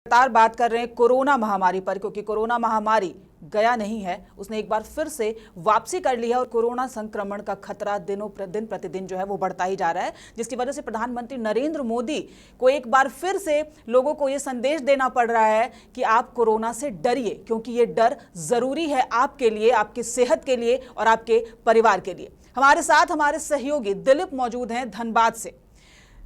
लगातार बात कर रहे हैं कोरोना महामारी पर, क्योंकि कोरोना महामारी गया नहीं है, उसने एक बार फिर से वापसी कर ली है और कोरोना संक्रमण का खतरा दिन प्रतिदिन जो है वो बढ़ता ही जा रहा है, जिसकी वजह से प्रधानमंत्री नरेंद्र मोदी को एक बार फिर से लोगों को ये संदेश देना पड़ रहा है कि आप कोरोना से डरिए, क्योंकि ये डर जरूरी है आपके लिए, आपकी सेहत के लिए और आपके परिवार के लिए। हमारे साथ हमारे सहयोगी दिलीप मौजूद हैं धनबाद से।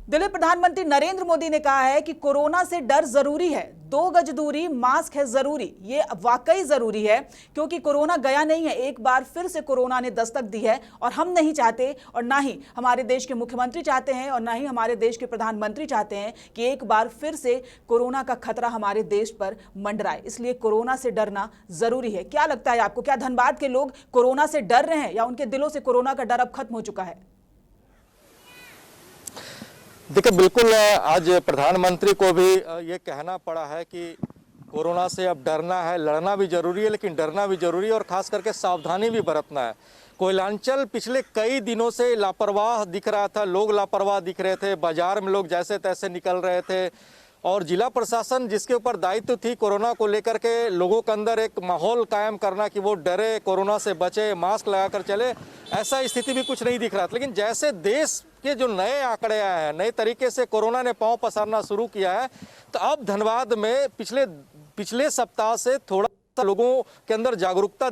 दिलीप, प्रधानमंत्री नरेंद्र मोदी ने कहा है कि कोरोना से डर जरूरी है, 2 गज दूरी, मास्क है जरूरी। ये वाकई जरूरी है, क्योंकि कोरोना गया नहीं है, एक बार फिर से कोरोना ने दस्तक दी है और हम नहीं चाहते और ना ही हमारे देश के मुख्यमंत्री चाहते हैं और ना ही हमारे देश के प्रधानमंत्री चाहते हैं कि एक बार फिर से कोरोना का खतरा हमारे देश पर मंडराए। इसलिए कोरोना से डरना जरूरी है। क्या लगता है आपको, क्या धनबाद के लोग कोरोना से डर रहे हैं या उनके दिलों से कोरोना का डर अब खत्म हो चुका है? देखिए, बिल्कुल आज प्रधानमंत्री को भी ये कहना पड़ा है कि कोरोना से अब डरना है, लड़ना भी जरूरी है, लेकिन डरना भी जरूरी है और खास करके सावधानी भी बरतना है। कोयलांचल पिछले कई दिनों से लापरवाह दिख रहा था, लोग लापरवाह दिख रहे थे, बाजार में लोग जैसे तैसे निकल रहे थे और जिला प्रशासन जिसके ऊपर दायित्व थी कोरोना को लेकर के लोगों के अंदर एक माहौल कायम करना कि वो डरे, कोरोना से बचे, मास्क लगाकर चले, ऐसा स्थिति भी कुछ नहीं दिख रहा था। लेकिन जैसे देश के जो नए आंकड़े आए हैं, नए तरीके से कोरोना ने पांव पसारना शुरू किया है, तो अब धनबाद में पिछले सप्ताह से थोड़ा सा लोगों के अंदर जागरूकता,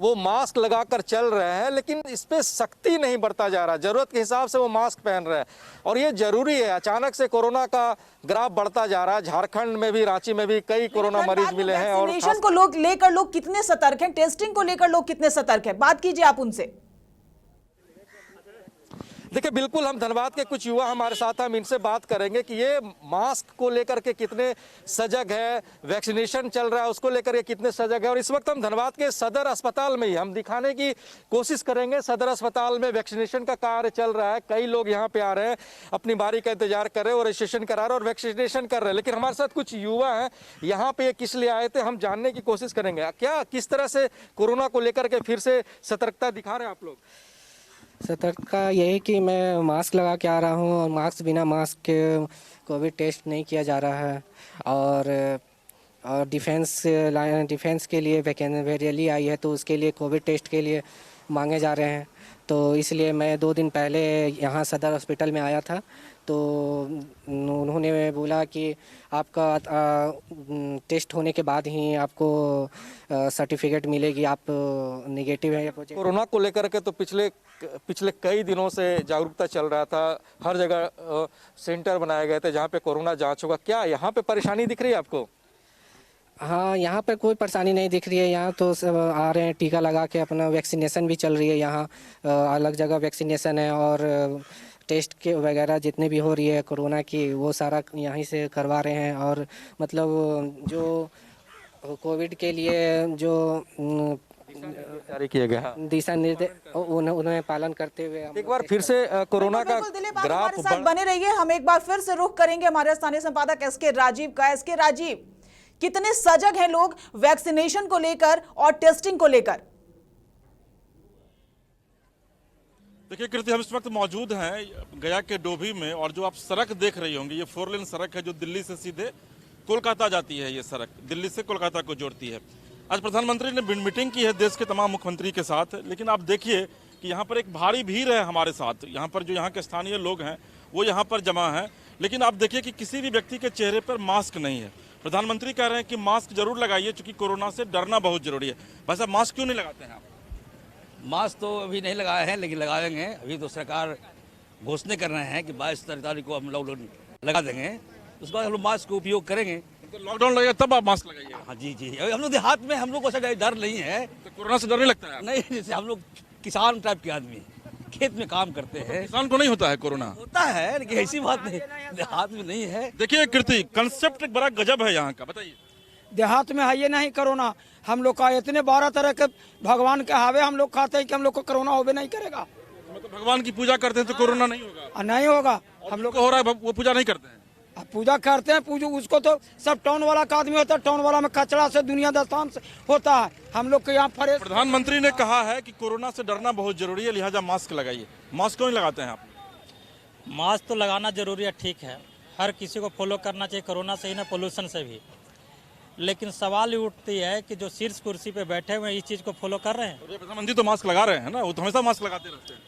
वो मास्क लगाकर चल रहे हैं, लेकिन इस पे सख्ती नहीं बरता जा रहा। जरूरत के हिसाब से वो मास्क पहन रहे हैं और ये जरूरी है। अचानक से कोरोना का ग्राफ बढ़ता जा रहा है। झारखंड में भी, रांची में भी कई कोरोना मरीज मिले हैं। और वैक्सीनेशन को लेकर लोग कितने सतर्क हैं, टेस्टिंग को लेकर लोग कितने सतर्क हैं, बात कीजिए आप उनसे। देखिए, बिल्कुल हम धनबाद के कुछ युवा हमारे साथ हैं, हम इनसे बात करेंगे कि ये मास्क को लेकर के कितने सजग है, वैक्सीनेशन चल रहा है उसको लेकर के कितने सजग है। और इस वक्त हम धनबाद के सदर अस्पताल में ही हम दिखाने की कोशिश करेंगे। सदर अस्पताल में वैक्सीनेशन का कार्य चल रहा है, कई लोग यहाँ पे आ रहे हैं, अपनी बारी का इंतजार कर रहे हैं और रजिस्ट्रेशन करा रहे हैं और वैक्सीनेशन कर रहे हैं। लेकिन हमारे साथ कुछ युवा हैं, यहाँ पे किस लिए आए थे हम जानने की कोशिश करेंगे। क्या किस तरह से कोरोना को लेकर के फिर से सतर्कता दिखा रहे हैं आप लोग? सतर्कता यही कि मैं मास्क लगा के आ रहा हूँ और बिना मास्क के कोविड टेस्ट नहीं किया जा रहा है। और डिफेंस के लिए वैकेंसी आई है, तो उसके लिए कोविड टेस्ट के लिए मांगे जा रहे हैं। तो इसलिए मैं 2 दिन पहले यहाँ सदर हॉस्पिटल में आया था, तो उन्होंने बोला कि आपका टेस्ट होने के बाद ही आपको सर्टिफिकेट मिलेगी, आप नेगेटिव है या पॉजिटिव। कोरोना को लेकर के तो पिछले कई दिनों से जागरूकता चल रहा था, हर जगह सेंटर बनाए गए थे जहाँ पे कोरोना जांच होगा। क्या यहाँ पे परेशानी दिख रही है आपको? हाँ, यहाँ पर कोई परेशानी नहीं दिख रही है। यहाँ तो सब आ रहे हैं, टीका लगा के, अपना वैक्सीनेशन भी चल रही है। यहाँ अलग जगह वैक्सीनेशन है और टेस्ट के वगैरह जितने भी हो रही है कोरोना की, वो सारा यहीं से करवा रहे हैं। और मतलब जो कोविड के लिए जो जारी किया गया दिशा निर्देश उन्हें पालन करते हुए एक बार फिर से कोरोना का ग्राफ बने रहिए। हम एक बार फिर से रुख करेंगे हमारे स्थानीय संपादक एसके राजीव का। एसके राजीव, कितने सजग हैं लोग वैक्सीनेशन को लेकर और टेस्टिंग को लेकर? देखिए कृति, हम इस वक्त मौजूद हैं गया के डोभी में और जो आप सड़क देख रही होंगी, ये 4 लेन सड़क है जो दिल्ली से सीधे कोलकाता जाती है। ये सड़क दिल्ली से कोलकाता को जोड़ती है। आज प्रधानमंत्री ने मीटिंग की है देश के तमाम मुख्यमंत्री के साथ, लेकिन आप देखिए कि यहाँ पर एक भारी भीड़ है हमारे साथ। यहाँ पर जो यहाँ के स्थानीय लोग हैं वो यहाँ पर जमा हैं, लेकिन आप देखिए कि किसी भी व्यक्ति के चेहरे पर मास्क नहीं है। प्रधानमंत्री कह रहे हैं कि मास्क जरूर लगाइए, क्योंकि कोरोना से डरना बहुत जरूरी है। वैसे मास्क क्यों नहीं लगाते हैं आप? मास्क तो अभी नहीं लगाए हैं, लेकिन लगाएंगे। अभी तो सरकार घोषणा कर रहे हैं कि 22 तारीख को हम लोग लगा देंगे, उसके बाद हम लोग मास्क का उपयोग करेंगे। तो लॉकडाउन लगेगा तब आप मास्क लगाइए? हाँ जी जी, हम लोग देहात में, हम लोग को ऐसा डर नहीं है। तो कोरोना से डर नहीं लगता है? नहीं, जैसे हम लोग किसान टाइप के आदमी, खेत में काम करते हैं। किसान को नहीं होता है कोरोना? होता है, लेकिन ऐसी बात नहीं, देहात में नहीं है। देखिए कृति, कंसेप्ट एक बड़ा गजब है यहाँ का, बताइए। देहात में है ये नहीं कोरोना। हम लोग का इतने 12 तरह के भगवान के हावे हम लोग खाते हैं कि हम लोग को कोरोना होवे नहीं करेगा। मतलब भगवान की पूजा करते हैं तो कोरोना नहीं होगा? नहीं होगा। हम लोग हो रहा है वो पूजा नहीं करते हैं? पूजा करते हैं, पूजा उसको तो सब टाउन वाला का आदमी होता है। टाउन वाला में कचरा से दुनिया दास्तान से होता है। हम लोग के यहाँ फरे। प्रधानमंत्री ने कहा है कि कोरोना से डरना बहुत जरूरी है, लिहाजा मास्क लगाइए। मास्क क्यों नहीं लगाते हैं आप? मास्क तो लगाना जरूरी है, ठीक है, हर किसी को फॉलो करना चाहिए, कोरोना से ही ना पोल्यूशन से भी। लेकिन सवाल ये उठती है कि जो शीर्ष कुर्सी पे बैठे हुए हैं इस चीज़ को फॉलो कर रहे हैं, और ये प्रधानमंत्री तो मास्क लगा रहे हैं ना, वो तो हमेशा मास्क लगाते रहते हैं।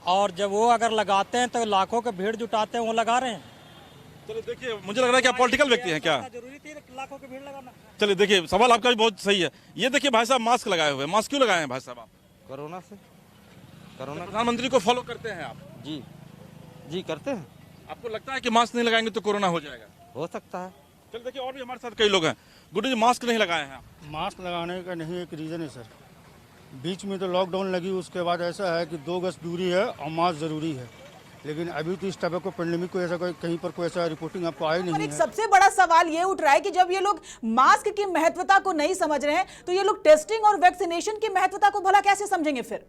और जब वो अगर लगाते हैं तो लाखों के भीड़ जुटाते हैं, वो लगा रहे हैं। चलिए देखिए, मुझे लग रहा है कि आप पॉलिटिकल व्यक्ति हैं क्या? जरूरी थी लाखों की भीड़ लगाना। चलिए देखिए, सवाल आपका भी बहुत सही है। ये देखिए भाई साहब मास्क लगाए हुए हैं, मास्क क्यों लगाए हैं भाई साहब आप? कोरोना से। कोरोना प्रधानमंत्री को फॉलो करते हैं आप? जी जी करते हैं। आपको लगता है कि मास्क नहीं लगाएंगे तो कोरोना हो जाएगा? हो सकता है। चलिए देखिए, और भी हमारे साथ कई लोग हैं। गुड्डू जी, मास्क नहीं लगाए हैं आप? मास्क लगाने का नहीं एक रीज़न है सर। बीच में तो लॉकडाउन लगी, उसके बाद ऐसा है कि 2 गज दूरी है और मास्क ज़रूरी है। लेकिन अभी तो इस टाइप को पेंडेमिक को ऐसा कोई कहीं पर कोई ऐसा रिपोर्टिंग आपको आई नहीं और एक है। सबसे बड़ा सवाल ये उठ रहा है कि जब ये लोग मास्क की महत्वता को नहीं समझ रहे हैं तो ये लोग टेस्टिंग और वैक्सीनेशन की महत्वता को भला कैसे समझेंगे फिर?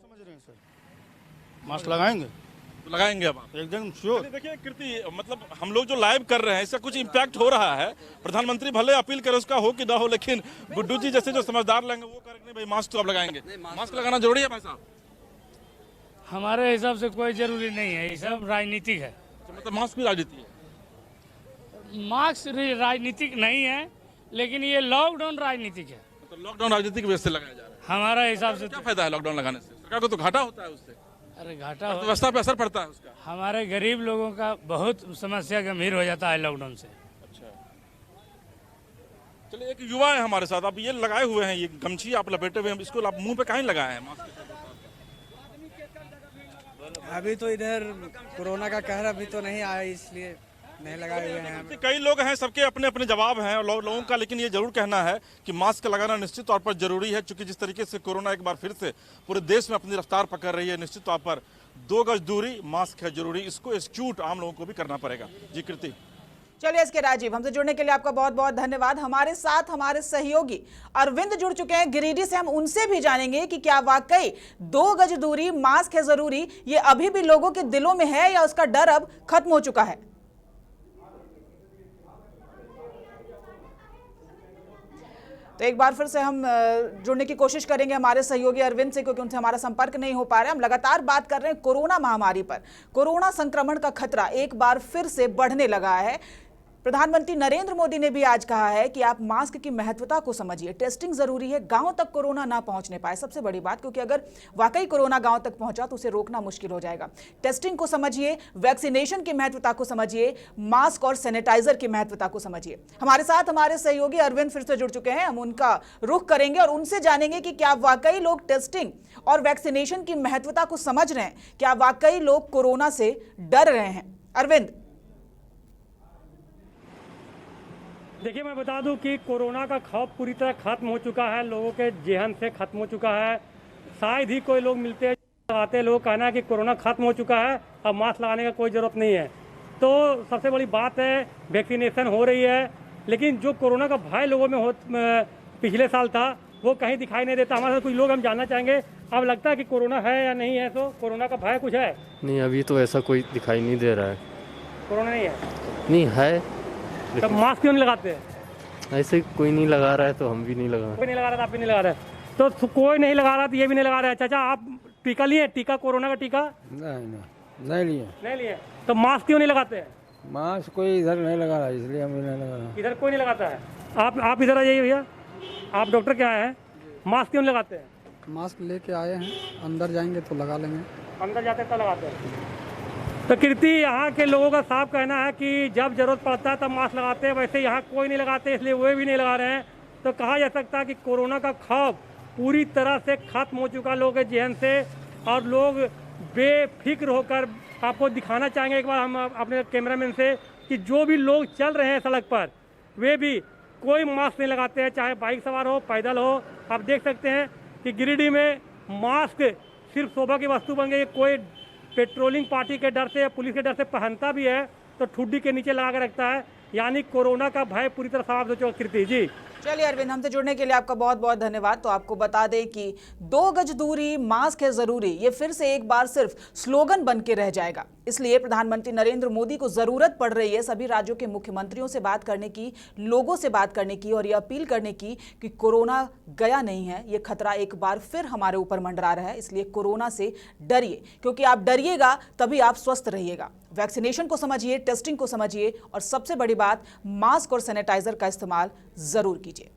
समझ रहे हैं सर, मास्क लगाएंगे तो लगाएंगे अब आप? एकदम श्योर। चलिए देखिए कीर्ति, मतलब हम लोग जो लाइव कर रहे हैं इसका कुछ इम्पैक्ट हो रहा है। प्रधानमंत्री भले अपील करे उसका हो कि ना हो, लेकिन गुड्डू जी जैसे जो समझदार लेंगे वो करेंगे, भाई मास्क तो आप लगाएंगे। मास्क लगाना जरूरी है भाई साहब? हमारे हिसाब से कोई जरूरी नहीं है, ये सब राजनीतिक है। मतलब मास्क भी राजनीति है? मास्क राजनीतिक नहीं है, लेकिन ये लॉकडाउन राजनीतिक है। तो लॉकडाउन राजनीतिक वजह से लगाया जा रहा है? हमारा हिसाब से क्या फायदा है लॉकडाउन लगाने से? सरकार को तो घाटा होता है उससे, अरे घाटा हो, व्यवस्था पे असर पड़ता है उसका। हमारे गरीब लोगों का बहुत समस्या गंभीर हो जाता है लॉकडाउन से। अच्छा, चलिए एक युवा है हमारे साथ, आप ये लगाए हुए हैं, ये गमछी आप लपेटे हुए हैं, इसको आप मुंह पे काहे लगाए हैं मास्क? अभी तो इधर कोरोना का कहर अभी तो नहीं आया, इसलिए नहीं लगाए हुए हैं। कई लोग हैं, सबके अपने अपने जवाब हैं और लोगों का, लेकिन ये जरूर कहना है कि मास्क लगाना निश्चित तौर पर जरूरी है, क्योंकि जिस तरीके से कोरोना एक बार फिर से पूरे देश में अपनी रफ्तार पकड़ रही है, निश्चित तौर पर 2 गज दूरी, मास्क है जरूरी, इसको एक्सक्यूट आम लोगों को भी करना पड़ेगा। जी कीर्ति। चलिए इसके राजीव, हमसे जुड़ने के लिए आपका बहुत बहुत धन्यवाद। हमारे साथ हमारे सहयोगी अरविंद जुड़ चुके हैं गिरिडीह से। हम उनसे भी जानेंगे कि क्या वाकई 2 गज दूरी, मास्क है जरूरी, ये अभी भी लोगों के दिलों में है या उसका डर अब खत्म हो चुका है? तो एक बार फिर से हम जुड़ने की कोशिश करेंगे हमारे सहयोगी अरविंद से, क्योंकि उनसे हमारा संपर्क नहीं हो पा रहा है। हम लगातार बात कर रहे हैं कोरोना महामारी पर। कोरोना संक्रमण का खतरा एक बार फिर से बढ़ने लगा है। प्रधानमंत्री नरेंद्र मोदी ने भी आज कहा है कि आप मास्क की महत्वता को समझिए, टेस्टिंग जरूरी है, गांव तक कोरोना ना पहुंचने पाए, सबसे बड़ी बात, क्योंकि अगर वाकई कोरोना गांव तक पहुंचा तो उसे रोकना मुश्किल हो जाएगा। टेस्टिंग को समझिए, वैक्सीनेशन की महत्वता को समझिए, मास्क और सैनिटाइजर की महत्वता को समझिए। हमारे साथ हमारे सहयोगी अरविंद फिर से जुड़ चुके हैं। हम उनका रुख करेंगे और उनसे जानेंगे कि क्या वाकई लोग टेस्टिंग और वैक्सीनेशन की महत्वता को समझ रहे हैं, क्या वाकई लोग कोरोना से डर रहे हैं। अरविंद, देखिए, मैं बता दूं कि कोरोना का खौफ पूरी तरह खत्म हो चुका है, लोगों के जेहन से खत्म हो चुका है। शायद ही कोई लोग मिलते हैं लगाते हैं, लोग कहना है कि कोरोना खत्म हो चुका है, अब मास्क लगाने का कोई ज़रूरत नहीं है। तो सबसे बड़ी बात है, वैक्सीनेशन हो रही है, लेकिन जो कोरोना का भय लोगों में पिछले साल था वो कहीं दिखाई नहीं देता। हमारे साथ कुछ लोग, हम जानना चाहेंगे, अब लगता है कि कोरोना है या नहीं है? तो कोरोना का भय कुछ है? नहीं, अभी तो ऐसा कोई दिखाई नहीं दे रहा है। कोरोना नहीं है? नहीं है। तब मास्क क्यों नहीं लगाते हैं? ऐसे कोई नहीं लगा रहा है तो हम भी नहीं लगा। कोई नहीं लगा रहा था, आप भी नहीं लगा रहे, तो कोई नहीं लगा रहा तो ये भी नहीं लगा रहा है। चाचा, आप टीका लिए? टीका, कोरोना का टीका? नहीं लिए। नहीं लिए, तो मास्क क्यों नहीं लगाते हैं? मास्क कोई इधर नहीं लगा रहा, इसलिए हम नहीं लगा रहा। इधर कोई नहीं लगाता है। आप इधर आ जाइए भैया, आप डॉक्टर क्या हैं, मास्क क्यों नहीं लगाते हैं? मास्क लेके आए हैं, अंदर जाएंगे तो लगा लेंगे। अंदर जाते तो लगाते हैं। तो कीर्ति, यहाँ के लोगों का साफ कहना है कि जब जरूरत पड़ता है तब मास्क लगाते हैं, वैसे यहाँ कोई नहीं लगाते, इसलिए वो भी नहीं लगा रहे हैं। तो कहा जा सकता है कि कोरोना का खौफ पूरी तरह से खत्म हो चुका लोगों के जेहन से, और लोग बेफिक्र होकर, आपको दिखाना चाहेंगे एक बार हम अपने कैमरामैन से, कि जो भी लोग चल रहे हैं सड़क पर वे भी कोई मास्क नहीं लगाते हैं, चाहे बाइक सवार हो, पैदल हो। आप देख सकते हैं कि गिरिडीह में मास्क सिर्फ शोभा की वस्तु बन गई। कोई पेट्रोलिंग पार्टी के डर से या पुलिस के डर से पहनता भी है तो ठुड्डी के नीचे लगा के रखता है। यानी कोरोना का भय पूरी तरह समाप्त हो चुका। कीर्ति जी, चलिए अरविंद, हमसे जुड़ने के लिए आपका बहुत बहुत धन्यवाद। तो आपको बता दें कि 2 गज दूरी, मास्क है जरूरी, ये फिर से एक बार सिर्फ स्लोगन बन के रह जाएगा। इसलिए प्रधानमंत्री नरेंद्र मोदी को जरूरत पड़ रही है सभी राज्यों के मुख्यमंत्रियों से बात करने की, लोगों से बात करने की और ये अपील करने की कि कोरोना गया नहीं है, ये खतरा एक बार फिर हमारे ऊपर मंडरा रहा है। इसलिए कोरोना से डरिए, क्योंकि आप डरिएगा तभी आप स्वस्थ रहिएगा। वैक्सीनेशन को समझिए, टेस्टिंग को समझिए और सबसे बड़ी बात, मास्क और सैनिटाइजर का इस्तेमाल जरूर कीजिए।